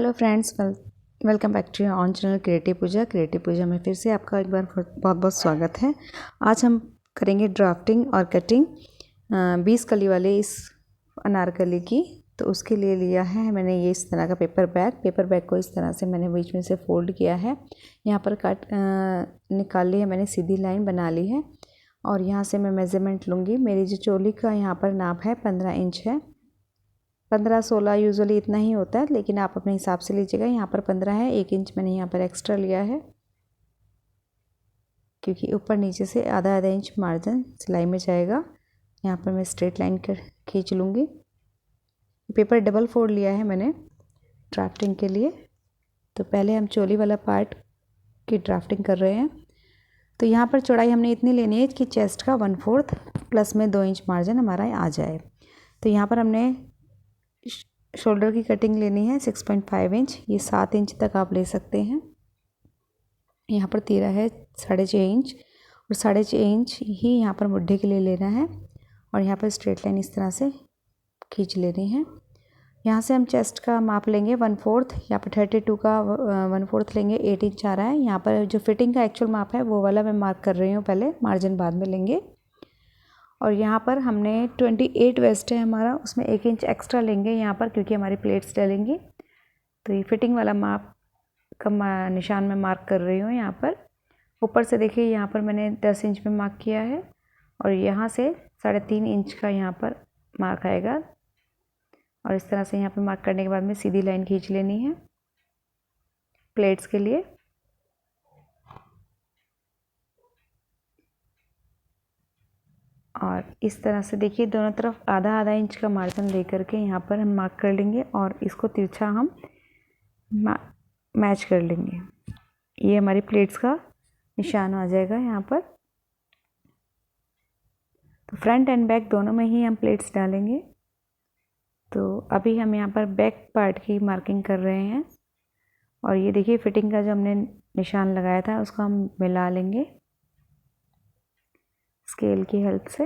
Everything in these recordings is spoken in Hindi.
Hello friends, welcome back to on channel creative Pooja में फिर से आपका एक बार बहुत बहुत स्वागत है। आज हम करेंगे ड्राफ्टिंग और कटिंग 20 कली वाले इस अनारकली की। तो उसके लिए लिया है मैंने ये इस तरह का पेपर बैग को इस तरह से मैंने बीच में से फोल्ड किया है। यहाँ पर कट निकाल ली है मैंने, सीधी लाइन बना ली है और यहाँ से मैं मेज़रमेंट लूँगी। मेरी जो चोली का यहाँ पर नाप है 15 इंच है। 15-16 यूजुअली इतना ही होता है, लेकिन आप अपने हिसाब से लीजिएगा। यहाँ पर 15 है, 1 इंच मैंने यहाँ पर एक्स्ट्रा लिया है क्योंकि ऊपर नीचे से आधा इंच मार्जिन सिलाई में जाएगा। यहाँ पर मैं स्ट्रेट लाइन खींच लूँगी। पेपर डबल फोल्ड लिया है मैंने ड्राफ्टिंग के लिए। तो पहले हम चोली वाला पार्ट की ड्राफ्टिंग कर रहे हैं। तो यहाँ पर चौड़ाई हमने इतनी लेनी है कि चेस्ट का 1/4 प्लस में 2 इंच मार्जिन हमारा आ जाए। तो यहाँ पर हमने शोल्डर की कटिंग लेनी है 6.5 इंच, ये 7 इंच तक आप ले सकते हैं। यहाँ पर तीरा है 6.5 इंच और 6.5 इंच ही यहाँ पर मुड्ढे के लिए लेना है और यहाँ पर स्ट्रेट लाइन इस तरह से खींच लेनी है। यहाँ से हम चेस्ट का माप लेंगे 1/4, यहाँ पर 32 का 1/4 लेंगे, 8 इंच आ रहा है। यहाँ पर जो फिटिंग का एक्चुअल माप है वो वाला मैं मार्क कर रही हूँ, पहले मार्जिन बाद में लेंगे। और यहाँ पर हमने 28 वेस्ट है हमारा, उसमें 1 इंच एक्स्ट्रा लेंगे यहाँ पर क्योंकि हमारी प्लेट्स डलेंगी। तो ये फिटिंग वाला माप का निशान मैं मार्क कर रही हूँ। यहाँ पर ऊपर से देखिए, यहाँ पर मैंने 10 इंच में मार्क किया है और यहाँ से 3.5 इंच का यहाँ पर मार्क आएगा। और इस तरह से यहाँ पर मार्क करने के बाद में सीधी लाइन खींच लेनी है प्लेट्स के लिए। और इस तरह से देखिए, दोनों तरफ आधा इंच का मार्जिन लेकर के यहाँ पर हम मार्क कर लेंगे और इसको तिरछा हम मैच कर लेंगे। ये हमारी प्लेट्स का निशान आ जाएगा यहाँ पर। तो फ्रंट एंड बैक दोनों में ही हम प्लेट्स डालेंगे। तो अभी हम यहाँ पर बैक पार्ट की मार्किंग कर रहे हैं और ये देखिए फिटिंग का जो हमने निशान लगाया था उसको हम मिला लेंगे स्केल की हेल्प से।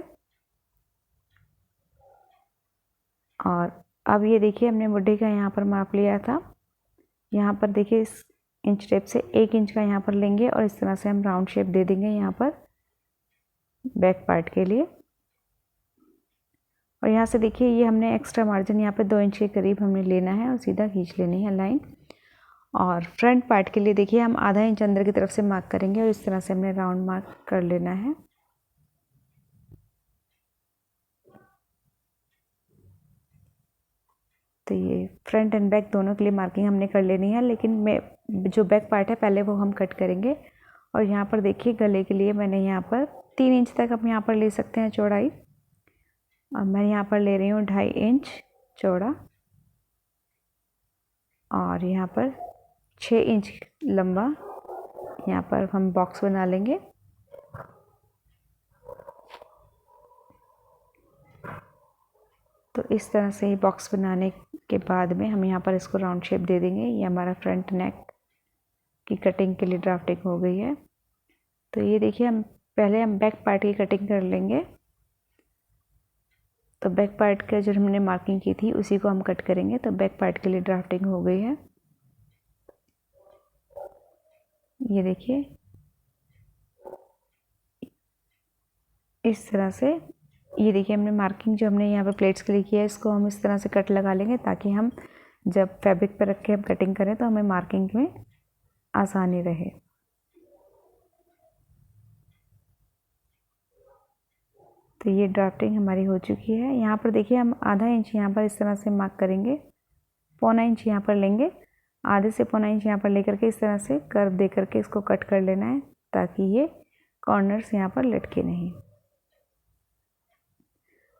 और अब ये देखिए, हमने मुड्ढे का यहाँ पर माप लिया था। यहाँ पर देखिए, इस इंच टेप से 1 इंच का यहाँ पर लेंगे और इस तरह से हम राउंड शेप दे देंगे यहाँ पर बैक पार्ट के लिए। और यहाँ से देखिए, ये हमने एक्स्ट्रा मार्जिन यहाँ पे 2 इंच के करीब हमने लेना है और सीधा खींच लेनी है लाइन। और फ्रंट पार्ट के लिए देखिए, हम आधा इंच अंदर की तरफ से मार्क करेंगे और इस तरह से हमने राउंड मार्क कर लेना है। तो ये फ्रंट एंड बैक दोनों के लिए मार्किंग हमने कर लेनी है, लेकिन जो बैक पार्ट है पहले वो हम कट करेंगे। और यहाँ पर देखिए, गले के लिए मैंने यहाँ पर 3 इंच तक हम यहाँ पर ले सकते हैं चौड़ाई, और मैं यहाँ पर ले रही हूँ 2.5 इंच चौड़ा और यहाँ पर 6 इंच लंबा। यहाँ पर हम बॉक्स बना लेंगे। तो इस तरह से ही बॉक्स बनाने के बाद में हम यहाँ पर इसको राउंड शेप दे देंगे। ये हमारा फ्रंट नेक की कटिंग के लिए ड्राफ्टिंग हो गई है। तो ये देखिए, हम बैक पार्ट की कटिंग कर लेंगे। तो बैक पार्ट का जो हमने मार्किंग की थी उसी को हम कट करेंगे। तो बैक पार्ट के लिए ड्राफ्टिंग हो गई है। ये देखिए, इस तरह से ये देखिए, हमने मार्किंग जो हमने यहाँ पर प्लेट्स के लिए किया है इसको हम इस तरह से कट लगा लेंगे ताकि हम जब फैब्रिक पर रख के हम कटिंग करें तो हमें मार्किंग में आसानी रहे। तो ये ड्राफ्टिंग हमारी हो चुकी है। यहाँ पर देखिए, हम आधा इंच यहाँ पर इस तरह से मार्क करेंगे, 1/4 इंच यहाँ पर लेंगे, आधे से 1/4 इंच यहाँ पर लेकर के इस तरह से कर्व दे करके इसको कट कर लेना है ताकि ये कॉर्नर्स यहाँ पर लटके नहीं।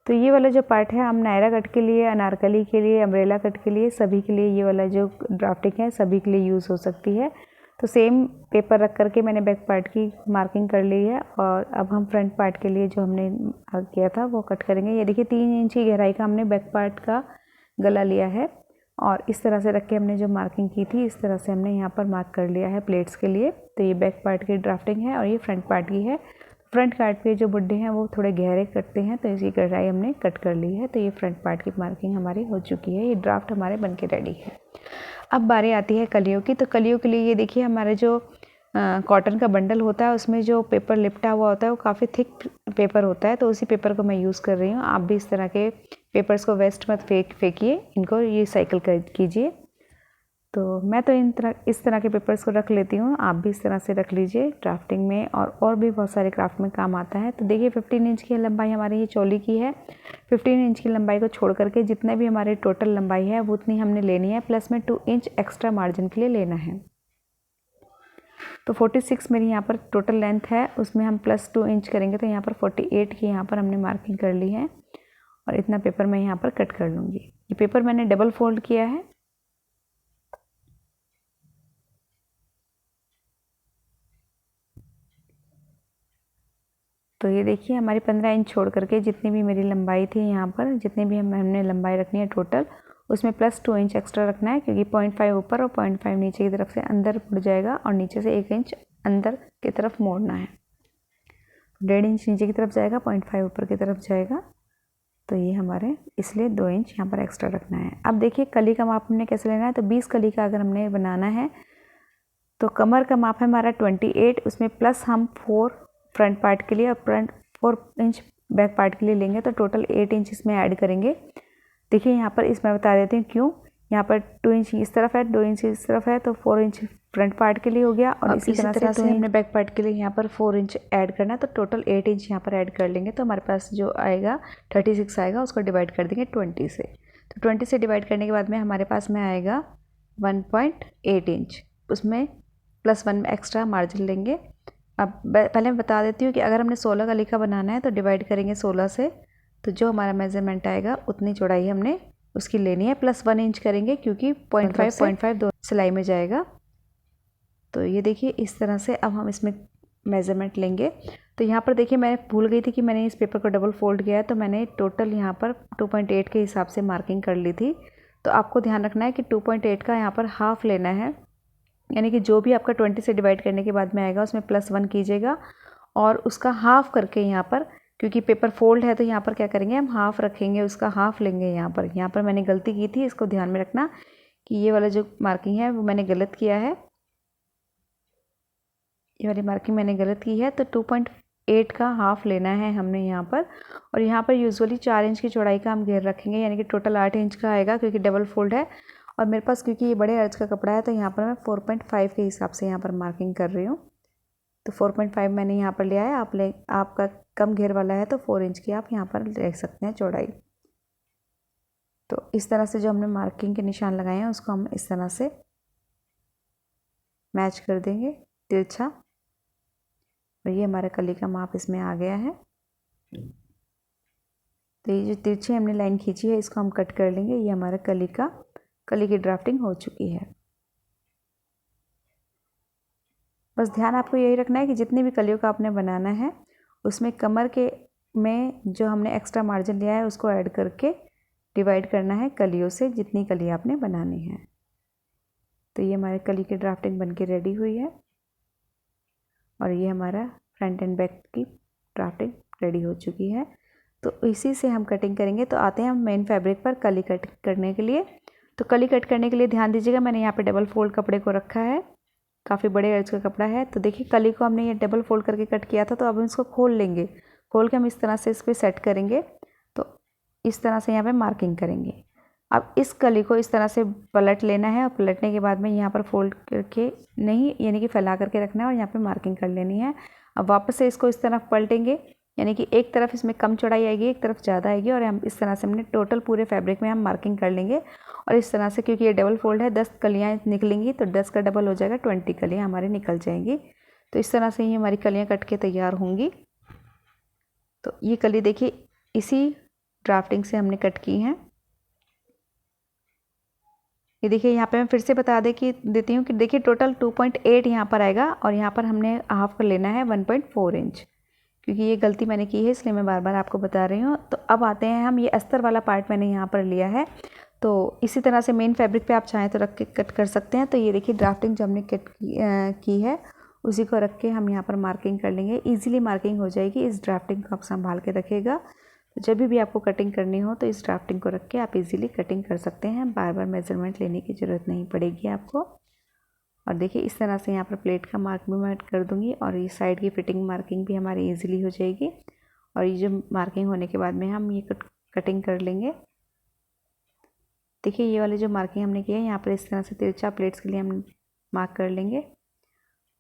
तो ये वाला जो पार्ट है हम नायरा कट के लिए, अनारकली के लिए, अम्ब्रेला कट के लिए, सभी के लिए ये वाला जो ड्राफ्टिंग है सभी के लिए यूज़ हो सकती है। तो सेम पेपर रख करके मैंने बैक पार्ट की मार्किंग कर ली है और अब हम फ्रंट पार्ट के लिए जो हमने किया था वो कट करेंगे। ये देखिए, 3 इंच की गहराई का हमने बैक पार्ट का गला लिया है और इस तरह से रख के हमने जो मार्किंग की थी इस तरह से हमने यहाँ पर मार्क कर लिया है प्लेट्स के लिए। तो ये बैक पार्ट की ड्राफ्टिंग है और ये फ्रंट पार्ट की है। फ्रंट पार्ट पे जो बुड्ढे हैं वो थोड़े गहरे कटते हैं, तो इसकी गहराई हमने कट कर ली है। तो ये फ्रंट पार्ट की मार्किंग हमारी हो चुकी है। ये ड्राफ्ट हमारे बनके रेडी है। अब बारी आती है कलियों की। तो कलियों के लिए ये देखिए हमारे जो कॉटन का बंडल होता है उसमें जो पेपर लिपटा हुआ होता है वो काफ़ी थिक पेपर होता है, तो उसी पेपर को मैं यूज़ कर रही हूँ। आप भी इस तरह के पेपर्स को वेस्ट मत फेंकिए, इनको रिसाइकिल कीजिए। तो मैं तो इस तरह के पेपर्स को रख लेती हूँ, आप भी इस तरह से रख लीजिए ड्राफ्टिंग में, और भी बहुत सारे क्राफ्ट में काम आता है। तो देखिए 15 इंच की लंबाई हमारी ये चोली की है। 15 इंच की लंबाई को छोड़ करके जितने भी हमारी टोटल लंबाई है वो उतनी हमने लेनी है, प्लस में 2 इंच एक्स्ट्रा मार्जिन के लिए लेना है। तो 46 मेरी यहाँ पर टोटल लेंथ है, उसमें हम प्लस 2 इंच करेंगे तो यहाँ पर 48 की यहाँ पर हमने मार्किंग कर ली है, और इतना पेपर मैं यहाँ पर कट कर लूँगी। ये पेपर मैंने डबल फोल्ड किया है। तो ये देखिए हमारी 15 इंच छोड़ करके जितनी भी मेरी लंबाई थी यहाँ पर, जितनी भी हमने लंबाई रखनी है टोटल, उसमें प्लस 2 इंच एक्स्ट्रा रखना है, क्योंकि 0.5 ऊपर और 0.5 नीचे की तरफ से अंदर मुड़ जाएगा, और नीचे से 1 इंच अंदर की तरफ मोड़ना है। 1.5 इंच नीचे की तरफ जाएगा, 0.5 ऊपर की तरफ जाएगा। तो ये हमारे इसलिए 2 इंच यहाँ पर एक्स्ट्रा रखना है। अब देखिए कली का माप हमने कैसे लेना है। तो 20 कली का अगर हमने बनाना है तो कमर का माप है हमारा 28, उसमें प्लस हम 4 फ्रंट पार्ट के लिए और 4 इंच बैक पार्ट के लिए लेंगे, तो टोटल 8 इंच इसमें ऐड करेंगे। देखिए यहाँ पर इसमें बता देती हूँ क्यों। यहाँ पर 2 इंच इस तरफ है, 2 इंच इस तरफ है, तो 4 इंच फ्रंट पार्ट के लिए हो गया, और इसी तरह से हमने बैक पार्ट के लिए यहाँ पर 4 इंच ऐड करना है, तो टोटल 8 इंच यहाँ पर ऐड कर लेंगे। तो हमारे पास जो आएगा 36 आएगा, उसको डिवाइड कर देंगे 20 से। तो 20 से डिवाइड करने के बाद में हमारे पास में आएगा 1.8 इंच, उसमें प्लस 1 एक्स्ट्रा मार्जिन लेंगे। अब पहले मैं बता देती हूँ कि अगर हमने 16 कली का बनाना है तो डिवाइड करेंगे 16 से, तो जो हमारा मेजरमेंट आएगा उतनी चौड़ाई हमने उसकी लेनी है, प्लस 1 इंच करेंगे क्योंकि 0.5 दो सिलाई में जाएगा। तो ये देखिए इस तरह से अब हम इसमें मेजरमेंट लेंगे। तो यहाँ पर देखिए मैं भूल गई थी कि मैंने इस पेपर को डबल फोल्ड किया है, तो मैंने टोटल यहाँ पर 2.8 के हिसाब से मार्किंग कर ली थी। तो आपको ध्यान रखना है कि 2.8 का यहाँ पर हाफ लेना है, यानी कि जो भी आपका 20 से डिवाइड करने के बाद में आएगा उसमें प्लस 1 कीजिएगा, और उसका हाफ करके यहाँ पर, क्योंकि पेपर फोल्ड है तो यहाँ पर क्या करेंगे हम हाफ रखेंगे, उसका हाफ लेंगे। यहाँ पर मैंने गलती की थी, इसको ध्यान में रखना कि ये वाला जो मार्किंग है वो मैंने गलत किया है, ये वाली मार्किंग मैंने गलत की है। तो 2.8 का हाफ लेना है हमने यहाँ पर, और यहाँ पर यूजुअली 4 इंच की चौड़ाई का हम घेर रखेंगे, यानी कि टोटल 8 इंच का आएगा, क्योंकि डबल फोल्ड है। और मेरे पास क्योंकि ये बड़े अर्ज का कपड़ा है तो यहाँ पर मैं 4.5 के हिसाब से यहाँ पर मार्किंग कर रही हूँ। तो 4.5 मैंने यहाँ पर लिया है। आपका कम घेर वाला है तो 4 इंच की आप यहाँ पर ले सकते हैं चौड़ाई। तो इस तरह से जो हमने मार्किंग के निशान लगाए हैं उसको हम इस तरह से मैच कर देंगे तिरछा, और ये हमारा कली का माप इसमें आ गया है। तो ये जो तिरछी हमने लाइन खींची है इसको हम कट कर लेंगे। ये हमारा कली की ड्राफ्टिंग हो चुकी है। बस ध्यान आपको यही रखना है कि जितनी भी कलियों का आपने बनाना है उसमें कमर के में जो हमने एक्स्ट्रा मार्जिन लिया है उसको ऐड करके डिवाइड करना है कलियों से, जितनी कली आपने बनानी है। तो ये हमारे कली की ड्राफ्टिंग बनके रेडी हुई है, और ये हमारा फ्रंट एंड बैक की ड्राफ्टिंग रेडी हो चुकी है। तो इसी से हम कटिंग करेंगे। तो आते हैं हम मेन फैब्रिक पर कली कट करने के लिए। तो कली कट करने के लिए ध्यान दीजिएगा, मैंने यहाँ पे डबल फोल्ड कपड़े को रखा है, काफ़ी बड़े अर्ज का कपड़ा है। तो देखिए कली को हमने ये डबल फोल्ड करके कट किया था, तो अब हम इसको खोल लेंगे। खोल के हम इस तरह से इस पर सेट करेंगे। तो इस तरह से यहाँ पे मार्किंग करेंगे। अब इस कली को इस तरह से पलट लेना है, और पलटने के बाद में यहाँ पर फोल्ड करके नहीं, यानी कि फैला करके रखना है, और यहाँ पर मार्किंग कर लेनी है। अब वापस से इसको इस तरफ पलटेंगे, यानी कि एक तरफ इसमें कम चौड़ाई आएगी, एक तरफ ज़्यादा आएगी, और हम इस तरह से हमने टोटल पूरे फैब्रिक में हम मार्किंग कर लेंगे। और इस तरह से क्योंकि ये डबल फोल्ड है 10 कलियाँ निकलेंगी, तो 10 का डबल हो जाएगा, 20 कलियाँ हमारी निकल जाएंगी। तो इस तरह से ही हमारी कलियाँ कट के तैयार होंगी। तो ये कली देखिए इसी ड्राफ्टिंग से हमने कट की हैं। ये देखिए यहाँ पे मैं फिर से बता देती हूँ कि देखिए टोटल 2.8 यहाँ पर आएगा, और यहाँ पर हमने हाफ कर लेना है 1.4 इंच, क्योंकि ये गलती मैंने की है इसलिए मैं बार बार आपको बता रही हूँ। तो अब आते हैं हम, ये अस्तर वाला पार्ट मैंने यहाँ पर लिया है। तो इसी तरह से मेन फैब्रिक पे आप चाहें तो रख के कट कर सकते हैं। तो ये देखिए ड्राफ्टिंग जो हमने कट की है उसी को रख के हम यहाँ पर मार्किंग कर लेंगे। ईजिली मार्किंग हो जाएगी, इस ड्राफ्टिंग को आप संभाल के रखिएगा। जब भी आपको कटिंग करनी हो तो इस ड्राफ्टिंग को रख के आप इजीली कटिंग कर सकते हैं, बार बार मेज़रमेंट लेने की ज़रूरत नहीं पड़ेगी आपको। और देखिए इस तरह से यहाँ पर प्लेट का मार्क भी मैं कर दूँगी और ये साइड की फिटिंग मार्किंग भी हमारी ईजिली हो जाएगी। और ये जो मार्किंग होने के बाद में हम ये कटिंग कर लेंगे। देखिए ये वाले जो मार्किंग हमने किया है यहाँ पर इस तरह से तिरछा प्लेट्स के लिए हम मार्क कर लेंगे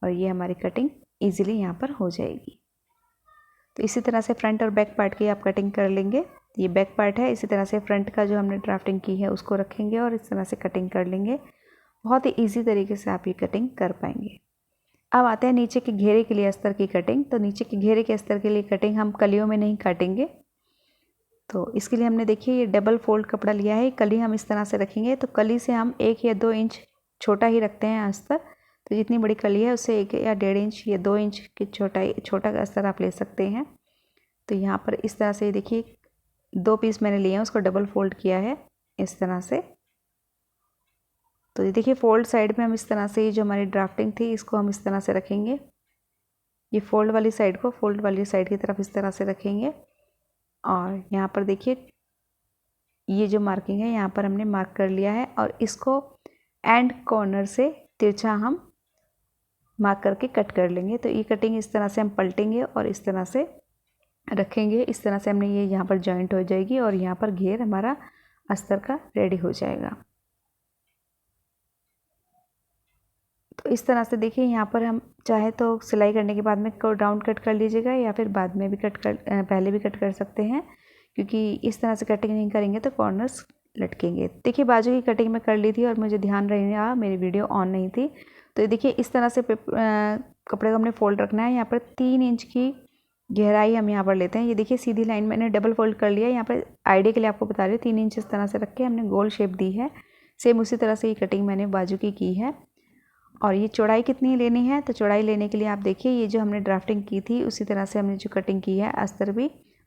और ये हमारी कटिंग ईजिली यहाँ पर हो जाएगी। तो इसी तरह से फ्रंट और बैक पार्ट की आप कटिंग कर लेंगे। ये बैक पार्ट है, इसी तरह से फ्रंट का जो हमने ड्राफ्टिंग की है उसको रखेंगे और इस तरह से कटिंग कर लेंगे। बहुत ही इजी तरीके से आप ये कटिंग कर पाएंगे। अब आते हैं नीचे के घेरे के लिए अस्तर की कटिंग। तो नीचे के घेरे के अस्तर के लिए कटिंग हम कलियों में नहीं काटेंगे। तो इसके लिए हमने देखिए ये डबल फोल्ड कपड़ा लिया है, कली हम इस तरह से रखेंगे। तो कली से हम 1 या 2 इंच छोटा ही रखते हैं अस्तर। तो जितनी बड़ी कली है उससे 1 या 1.5 इंच या 2 इंच की छोटा अस्तर आप ले सकते हैं। तो यहाँ पर इस तरह से देखिए 2 पीस मैंने लिए हैं, उसको डबल फोल्ड किया है इस तरह से। तो ये देखिए फोल्ड साइड में हम इस तरह से, ये जो हमारी ड्राफ्टिंग थी इसको हम इस तरह से रखेंगे। ये फोल्ड वाली साइड को फोल्ड वाली साइड की तरफ इस तरह से रखेंगे। और यहाँ पर देखिए ये जो मार्किंग है यहाँ पर हमने मार्क कर लिया है और इसको एंड कॉर्नर से तिरछा हम मार्क करके कट कर लेंगे। तो ये कटिंग इस तरह से हम पलटेंगे और इस तरह से रखेंगे। इस तरह से हमने ये यहाँ पर जॉइंट हो जाएगी और यहाँ पर घेर हमारा अस्तर का रेडी हो जाएगा। तो इस तरह से देखिए यहाँ पर हम चाहे तो सिलाई करने के बाद में राउंड कट कर लीजिएगा या फिर बाद में भी पहले भी कट कर सकते हैं, क्योंकि इस तरह से कटिंग नहीं करेंगे तो कॉर्नर्स लटकेंगे। देखिए बाजू की कटिंग मैं कर ली थी और मुझे ध्यान रहा मेरी वीडियो ऑन नहीं थी। तो देखिए इस तरह से कपड़े को हमने फोल्ड रखना है। यहाँ पर 3 इंच की गहराई हम यहाँ पर लेते हैं। ये देखिए सीधी लाइन मैंने डबल फोल्ड कर लिया है। यहाँ पर आइडिया के लिए आपको बता रही हूँ 3 इंच इस तरह से रख के हमने गोल शेप दी है। सेम उसी तरह से ये कटिंग मैंने बाजू की है। और ये चौड़ाई कितनी लेनी है, तो चौड़ाई लेने के लिए आप देखिए ये जो हमने ड्राफ्टिंग की थी उसी तरह से हमने जो कटिंग की है,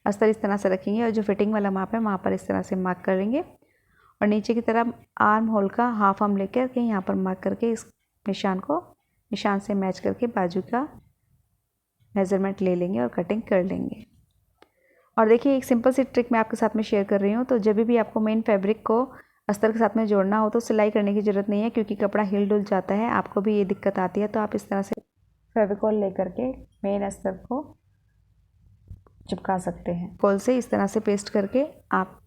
अस्तर इस तरह से रखेंगे और जो फिटिंग वाला माप है वहाँ पर इस तरह से मार्क करेंगे। और नीचे की तरफ आर्म होल का हाफ हम लेकर के यहाँ पर मार्क करके इस निशान से मैच करके बाजू का मेज़रमेंट ले लेंगे और कटिंग कर लेंगे। और देखिए एक सिंपल सी ट्रिक मैं आपके साथ में शेयर कर रही हूँ। तो जब भी आपको मेन फैब्रिक को अस्तर के साथ में जोड़ना हो तो सिलाई करने की ज़रूरत नहीं है, क्योंकि कपड़ा हिल डुल जाता है, आपको भी ये दिक्कत आती है। तो आप इस तरह से फेविकॉल लेकर के मेन अस्तर को चिपका सकते हैं। कॉल से इस तरह से पेस्ट करके आप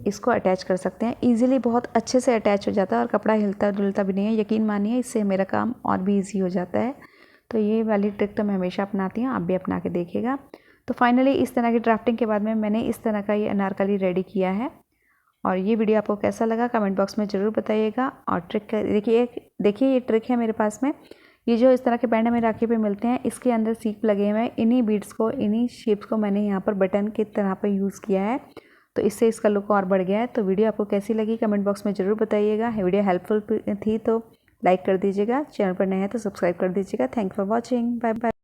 इसको अटैच कर सकते हैं। ईजिली बहुत अच्छे से अटैच हो जाता है और कपड़ा हिलता डुलता भी नहीं है। यकीन मानिए इससे मेरा काम और भी ईजी हो जाता है। तो ये वाली ट्रिक तो मैं हमेशा अपनाती हूँ, आप भी अपना के देखिएगा। तो फाइनली इस तरह की ड्राफ्टिंग के बाद में मैंने इस तरह का ये अनारकली रेडी किया है। और ये वीडियो आपको कैसा लगा कमेंट बॉक्स में ज़रूर बताइएगा। और ट्रिक देखिए ये ट्रिक है मेरे पास में। ये जो इस तरह के बैंड हमें राखी पे मिलते हैं, इसके अंदर सीप लगे हुए हैं। इन्हीं बीड्स को, इन्हीं शेप्स को मैंने यहाँ पर बटन की तरह पर यूज़ किया है। तो इससे इसका लुक और बढ़ गया है। तो वीडियो आपको कैसी लगी कमेंट बॉक्स में ज़रूर बताइएगा। वीडियो हेल्पफुल थी तो लाइक कर दीजिएगा, चैनल पर नए हैं तो सब्सक्राइब कर दीजिएगा। Thank for watching, bye bye.